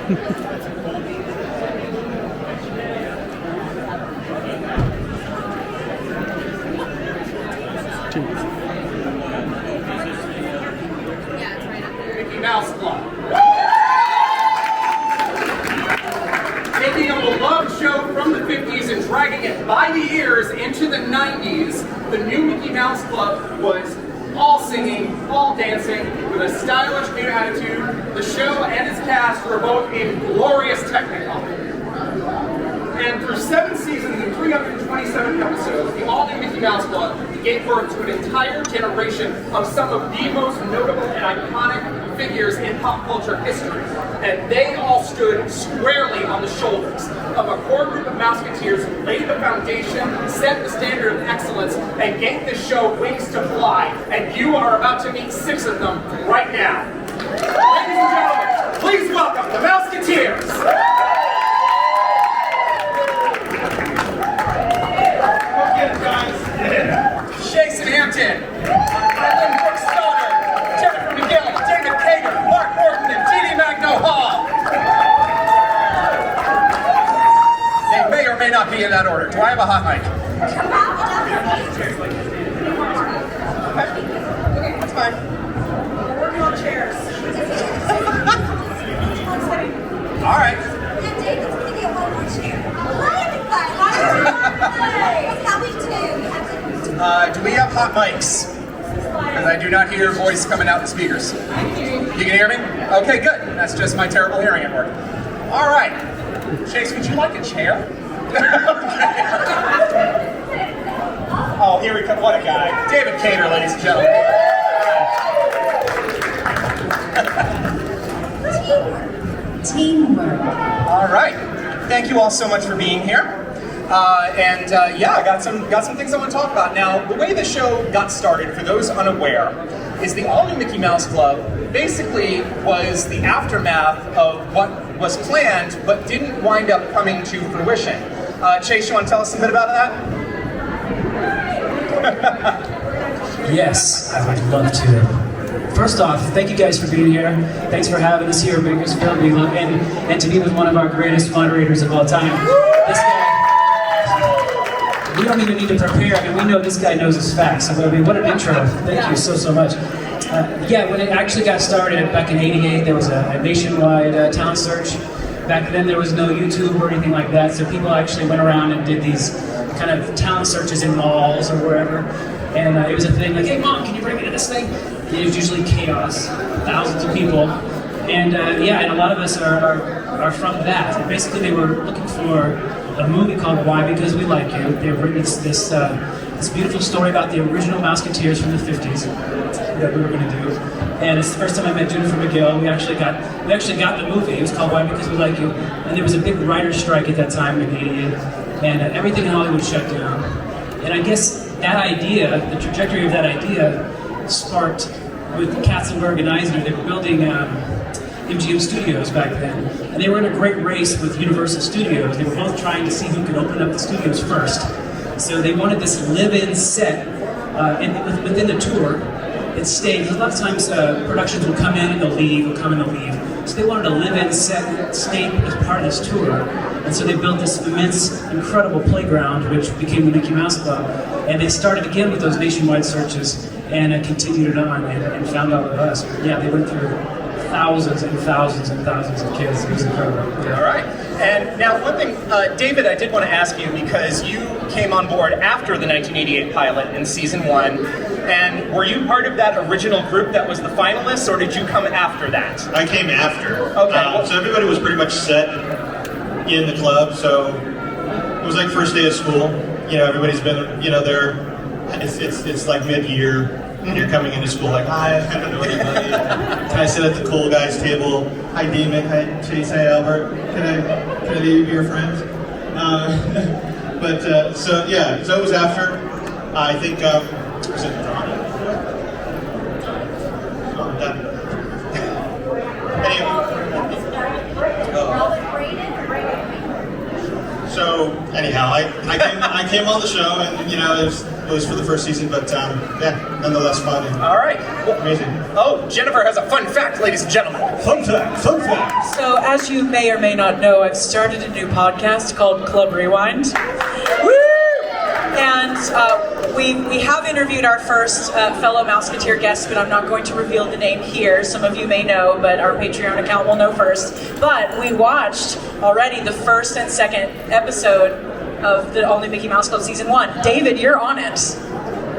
Mickey Mouse Club. Taking a beloved show from the 50s and dragging it by the ears into the 90s, the new Mickey Mouse Club was all singing, all dancing, with a stylish new attitude. The show and its cast were both in glorious Technicolor. And through 7 seasons and 327 episodes, the all-new Mickey Mouse Club gave birth to an entire generation of some of the most notable and iconic figures in pop culture history. And they all stood squarely on the shoulders of a core group of Mouseketeers who laid the foundation, set the standard of excellence, and gave this show wings to fly. And you are about to meet 6 of them right now. Ladies and gentlemen, please welcome the Mouseketeers. Jason Hampton, Evan Brooks Stoner, Jennifer McGill, David Cater, Mark Morton, and Jeannie Magno Hall. They may or may not be in that order. Do I have a hot mic? Okay, that's fine. We're working on chairs. All right. David's going to get one more chair. Hi, everybody. That's how we do. Do we have hot mics? Because I do not hear your voice coming out the speakers. You can hear me? Okay, good. That's just my terrible hearing at work. All right. Chase, would you like a chair? Oh, here we come. What a guy. David Cater, ladies and gentlemen. Teamwork. All right. Thank you all so much for being here. Yeah, I got some things I want to talk about. Now, the way the show got started, for those unaware, is the all-new Mickey Mouse Club basically was the aftermath of what was planned but didn't wind up coming to fruition. Chase, you want to tell us a bit about that? Yes, I would love to. First off, thank you guys for being here. Thanks for having us here at Bakersfield. We love and to be with one of our greatest moderators of all time. This guy, we don't even need to prepare. I mean, we know this guy knows his facts. I mean, what an intro. Thank you so much. Yeah, when it actually got started back in '88, there was a nationwide talent search. Back then, there was no YouTube or anything like that, so people actually went around and did these kind of talent searches in malls or wherever. And it was a thing like, hey mom, can you bring me to this thing? And it was usually chaos, thousands of people. And yeah, and a lot of us are from that. And basically they were looking for a movie called Why Because We Like You. They've written this beautiful story about the original Mouseketeers from the 50s that we were going to do. And it's the first time I met Jennifer McGill. We actually got the movie. It was called Why Because We Like You. And there was a big writer's strike at that time in '88. And everything in Hollywood shut down. And I guess that idea, the trajectory of that idea, sparked with Katzenberg and Eisner. They were building MGM Studios back then, and they were in a great race with Universal Studios. They were both trying to see who could open up the studios first. So they wanted this live-in set within the tour. It stayed. A lot of times productions will come in and they'll leave, will come and they'll leave. So they wanted a live-in set that stayed as part of this tour. And so they built this immense, incredible playground, which became the Mickey Mouse Club. And they started again with those nationwide searches and continued it on and found all of us. Yeah, they went through thousands and thousands and thousands of kids. It was incredible. Yeah. All right. And now one thing, David, I did want to ask you, because you came on board after the 1988 pilot in season 1, and were you part of that original group that was the finalists, or did you come after that? I came after. Okay. So everybody was pretty much set in the club, so it was like first day of school. You know, everybody's been, you know, it's like mid-year. And you're coming into school like, hi, I don't know anybody. Can I sit at the cool guys table? Hi, Damon. Hi, Chase. Hi, Albert. Can I be your friend? So yeah, so it was after. I think, was it Ron? So anyhow, I came on the show, and you know, it was for the first season, but yeah, nonetheless fun. And All right. Well, amazing. oh, Jennifer has a fun fact, ladies and gentlemen. Fun fact. Fun fact. So, as you may or may not know, I've started a new podcast called Club Rewind. Woo! And we have interviewed our first fellow Mouseketeer guest, but I'm not going to reveal the name here. Some of you may know, but our Patreon account will know first. But we watched already the first and second episode of the Only Mickey Mouse Club Season 1. David, you're on it.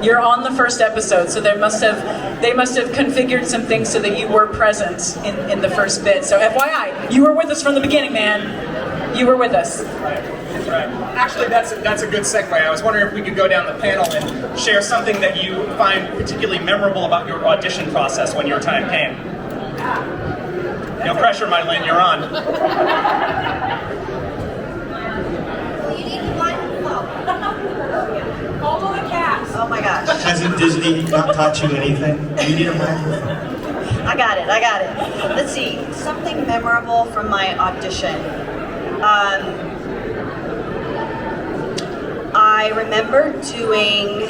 You're on the first episode, so they must have configured some things so that you were present in the first bit. So FYI, you were with us from the beginning, man. You were with us. Right. Actually, that's a good segue. I was wondering if we could go down the panel and share something that you find particularly memorable about your audition process when your time came. No pressure, Mylene, you're on. You need to line follow the cast. Oh my gosh. Hasn't Disney not taught you anything? You need a microphone. I got it. Let's see. Something memorable from my audition. I remember doing,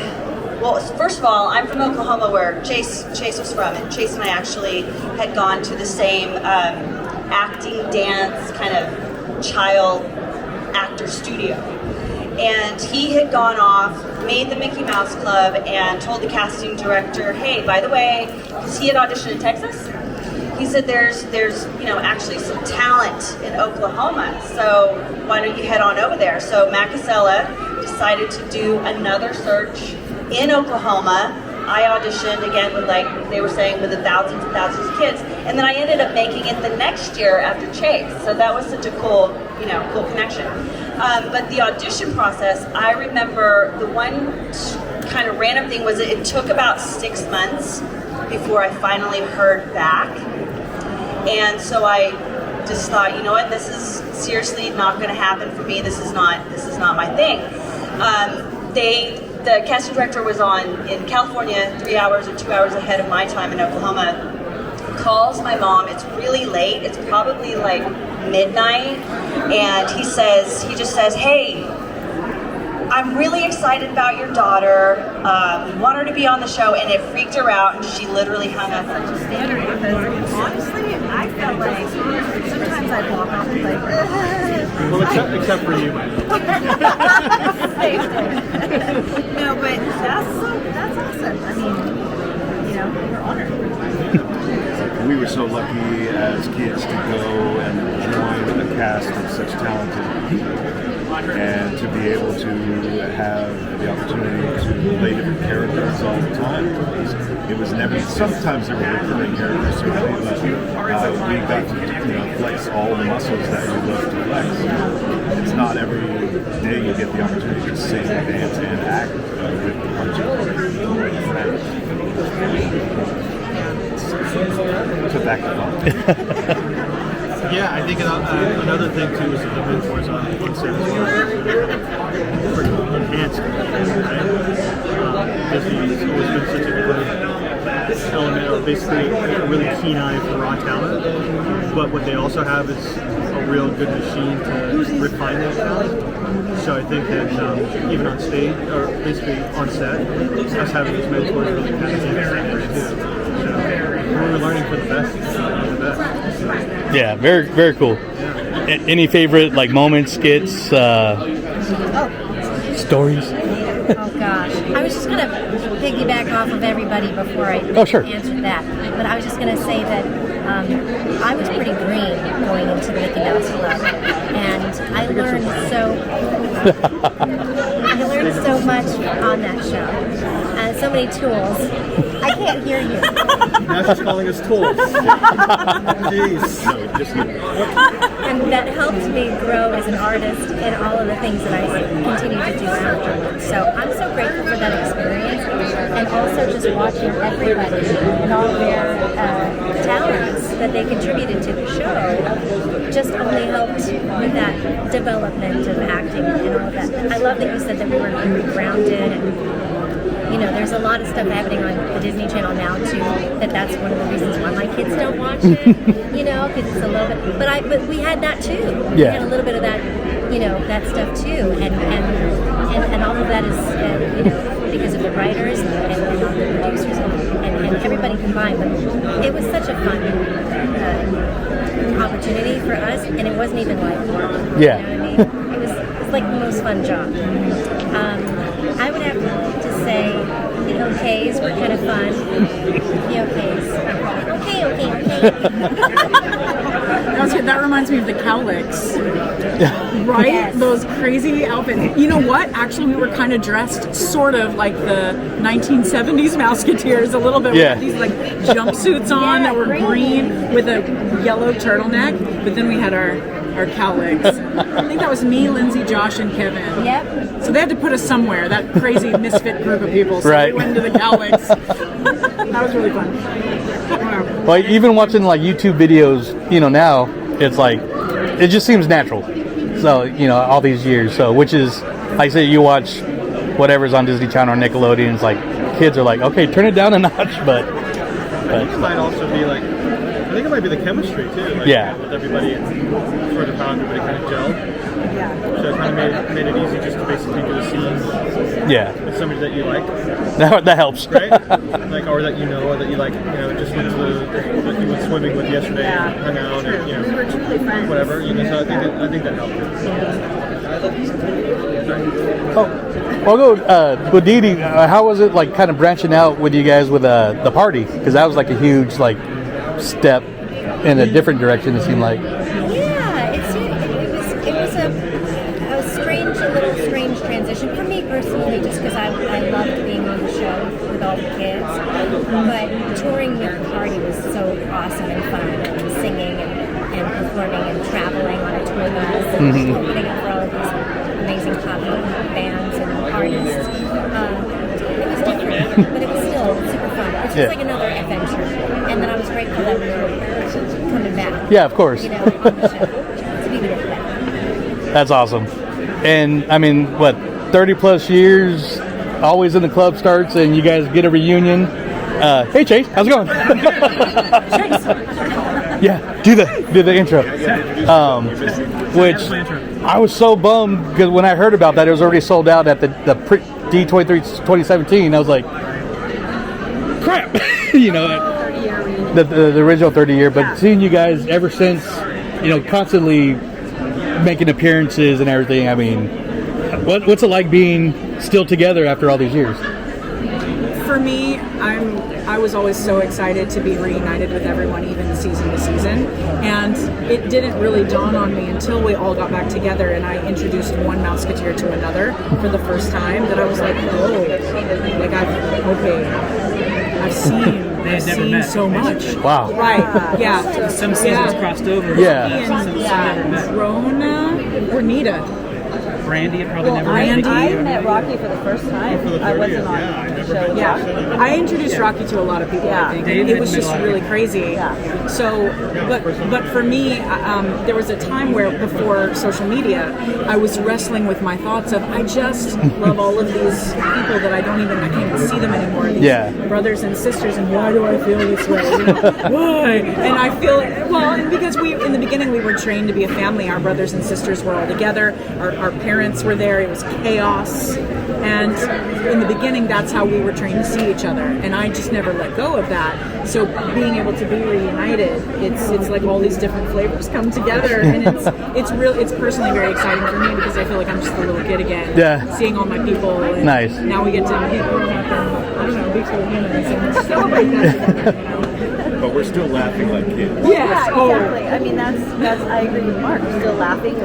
well, first of all, I'm from Oklahoma where Chase was from, and Chase and I actually had gone to the same acting, dance, kind of child actor studio. And he had gone off, made the Mickey Mouse Club, and told the casting director, hey, by the way, because he had auditioned in Texas, he said there's actually some talent in Oklahoma, so why don't you head on over there? So Matt Casella decided to do another search in Oklahoma. I auditioned again with, like they were saying, with thousands and thousands of kids, and then I ended up making it the next year after Chase. So that was such a cool connection. But the audition process, I remember the one kind of random thing was it took about 6 months before I finally heard back. And so I just thought, you know what, this is seriously not going to happen for me. This is not my thing. The casting director was in California 3 hours or 2 hours ahead of my time in Oklahoma. Calls my mom. It's really late. It's probably like midnight, and he just says, hey, I'm really excited about your daughter. We want her to be on the show, and it freaked her out, and she literally hung up. Such a standard because honestly, I felt like sometimes I'd walk off and like, Well, except for you. no, but that's awesome. I mean, we're honored. We were so lucky as kids to go and join a cast of such talented people, and to be able to have the opportunity to play different characters all the time. It was never, sometimes there were recurring characters, certainly, but we got to flex all the muscles that we love to flex. It's not every day you get the opportunity to sing, dance, and act with a bunch of friends. So back to fun. Yeah, I think another thing too is that the mentors on set as well enhanced it, right? Disney has always been such a good element, or basically a really keen eye for raw talent, but what they also have is a real good machine to refine that talent. So I think that even on stage, or basically on set, us having these mentors really kind of enhance that too. So we're learning for the best. Yeah, very, very cool. Any favorite moments, skits, stories? Oh gosh, I was just gonna piggyback off of everybody before I answered that. But I was just gonna say that I was pretty green going into the Mickey Mouse Club, and I learned so much on that show. So many tools. I can't hear you. Now she's calling us tools. Jeez. No, just And that helped me grow as an artist in all of the things that I continue to do afterwards. So I'm so grateful for that experience, and also just watching everybody and all their talents that they contributed to the show just only helped with that development of acting and all of that. I love that you said that we were very grounded, and there's a lot of stuff happening on the Disney Channel now too. That's one of the reasons why my kids don't watch it. Because it's a little bit. But we had that too. Yeah. We had a little bit of that. that stuff too, and all of that is because of the writers and all the producers and everybody combined. But it was such a fun opportunity for us, and it wasn't even like work. Yeah. You know what I mean? It was like the most fun job. I would have to say the okays were kind of fun. The okays. Okay. That reminds me of the cowlicks. Right? Yes. Those crazy outfits. You know what? Actually, we were kind of dressed sort of like the 1970s Mouseketeers a little bit. Yeah. With these like jumpsuits on that were green with a yellow turtleneck. But then we had our cowlicks. I think that was me, Lindsay, Josh, and Kevin. Yep. So they had to put us somewhere, that crazy misfit group of people. So Right. we went into the cowlicks. That was really fun. Well, even watching like YouTube videos, now it's like it just seems natural. So all these years, which is like I say, you watch whatever's on Disney Channel or Nickelodeon. It's like kids are like, okay, turn it down a notch, but I think it might also be like, I think it might be the chemistry too. Like, Yeah. With everybody, sort of how everybody kind of gelled. So it kind of made it easy just to basically do a scene yeah, with somebody that you like, that helps. right? Like, or that or that you like, just went to that you went swimming with yesterday and hung out, and We were truly friends. whatever. So I think that helped. Oh, I'll go with Dee Dee. How was it like kind of branching out with you guys with the party? Because that was like a huge like step in a different direction. It seemed like. Yeah, it was a little strange transition for me personally, just because I loved being on the show with all the kids. But touring with the party was so awesome and fun, and singing and performing and traveling on a tour bus and opening up for all of these amazing pop bands and artists. It was different, but it was still super fun. It's just like another adventure. And then I was grateful that we were coming back. Yeah, of course. On the show to be with them. That's awesome. And I mean, 30 plus years, always in the club starts, and you guys get a reunion. Hey Chase, how's it going? Yeah, do the intro. Which I was so bummed because when I heard about that, it was already sold out at the D23 2017. I was like, crap, the original 30 year. But seeing you guys ever since, constantly making appearances and everything. I mean, what's it like being still together after all these years? For me, I was always so excited to be reunited with everyone, even season to season. And it didn't really dawn on me until we all got back together and I introduced one Mouseketeer to another for the first time that I was like, oh, like I've seen so much. Wow. Right. Yeah. Some seasons crossed over. Yeah. Rona or Nita. Brandy had probably never Randy. met I Mickey. met Rocky for the first time. I wasn't on the show. Yeah, I introduced Rocky to a lot of people. I think it was just really crazy. Yeah. So, but for me, there was a time where before social media, I was wrestling with my thoughts of I just love all of these people that I can't even see them anymore. These brothers and sisters, and why do I feel this way? Why? And I feel and because in the beginning we were trained to be a family. Our brothers and sisters were all together. Our parents were there. It was chaos. And in the beginning, that's how we were trained to see each other. And I just never let go of that. So being able to be reunited, it's like all these different flavors come together. And it's personally very exciting for me because I feel like I'm just a little kid again. Yeah. Seeing all my people. And nice. Now we get to meet them and, I don't know, be cool humans and celebrate that together. But we're still laughing like kids. Yes. Yeah, exactly. I mean, that's I agree with Mark. We're still laughing.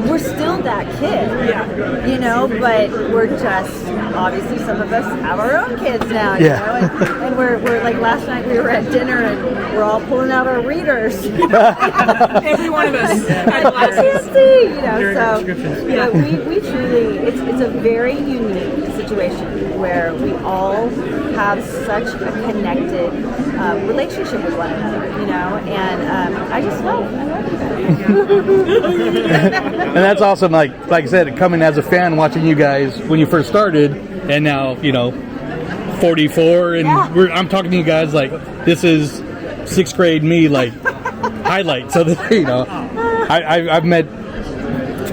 We're still that kid. Yeah. But we're just obviously some of us have our own kids now. Yeah. And we're like last night we were at dinner and we're all pulling out our readers. Every one of us had glasses. See, so we truly it's a very unique situation where we all have such a connected relationship with one another, and I love you guys. And that's awesome. Like I said, coming as a fan, watching you guys when you first started, and now 44, and I'm talking to you guys like this is 6th grade me, like highlight. So that I've met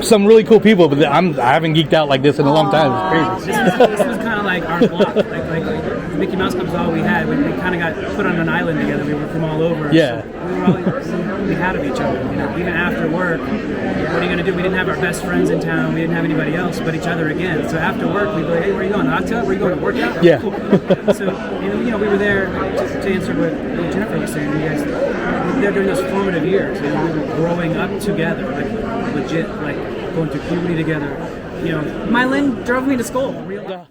some really cool people, but I haven't geeked out like this in a long time. It's crazy. This was kind of like our block. Like Mickey Mouse Club was all we had. We kind of got put on an island together. We were from all over. Yeah. So we were all we had of each other. You know, even after work, what are you gonna do? We didn't have our best friends in town. We didn't have anybody else but each other again. So after work, we'd be like, hey, where are you going? Hot tub? Where are you going to work out? Yeah. Cool. So you know, we were there to answer what Jennifer was saying. You guys, they're during those formative years. You know, we were growing up together, like legit, like going through puberty together. You know, Mylin drove me to school. real.